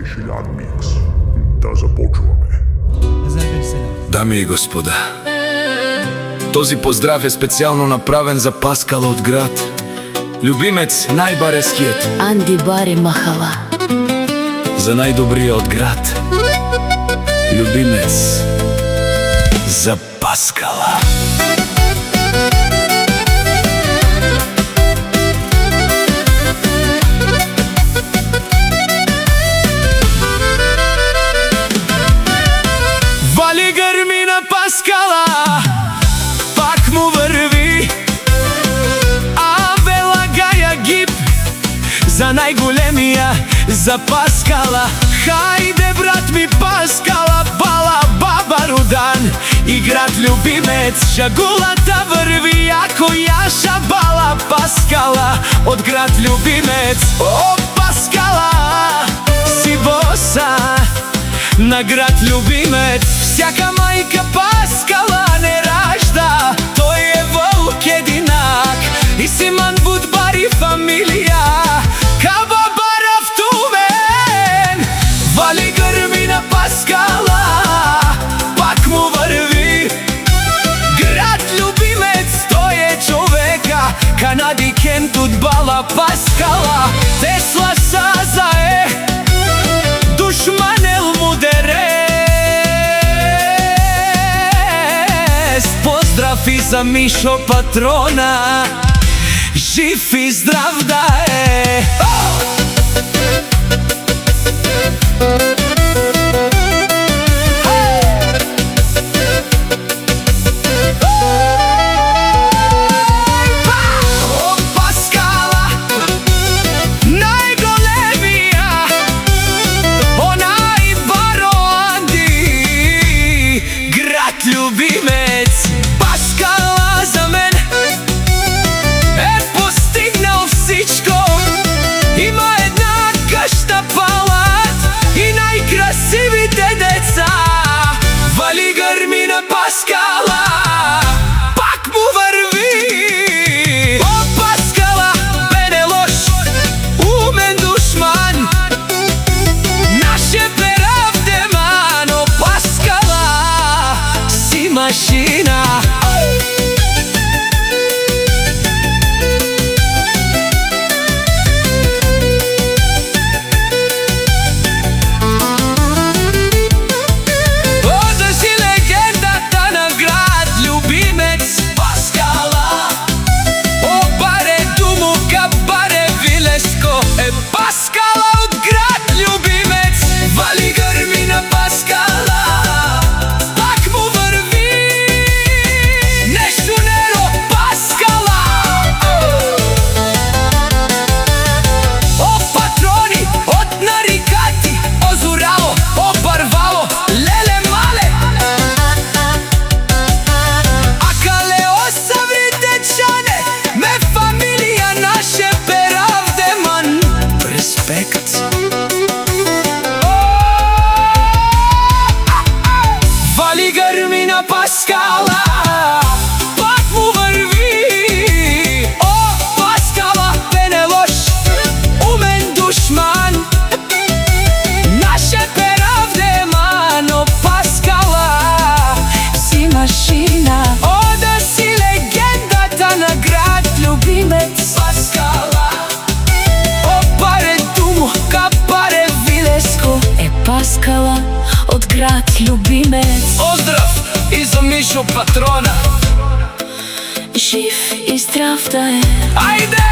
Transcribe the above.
Мишелян микс. Да започваме. Дами и господа, този поздрав е специално направен за Паскала от град, любимец най-бареският Анди Бари Махала, за най-добрия от град, любимец за Паскала. Вали гърми на Паскала, пак му върви, а вела гая гиб за най-големия, за Паскала. Хайде, брат ми, Паскала, пала баба Рудан и град любимец, шагулата върви, ако я шабала Паскала от град любимец. О, Паскала, си боса на град любимец. Всяка майка Паскала не ражда, той е вълк единак и Симан Будбари фамилия, Каба Бара в Тумен. Вали гърми на Паскала, пак му върви, град любимец, той е човека, Канади Кент от бала Паскала. Тесла Саза е душманел мудерес. Поздрав и за Мишо патрона, жив и здрав да е. Любимец Паскала за мен е постигнал всичко. Има една къща, палат и най-красивите деца. Вали гърми на Паскала, пак му върви. О, Паскала, бе не лош, умен душман, наше перавдеман. О, Паскала, си машина. Вали гърми на Паскала, пак му върви. О, Паскала, бе не лош, умен душман, наше перавдеман. О, Паскала, си машина. О, да си легендата на град любимец Паскала. О, паре думо, капаре вилеско е Паскала от град любимец. Поздрав и за Мишо патрона, жив и здрав да е. Айде!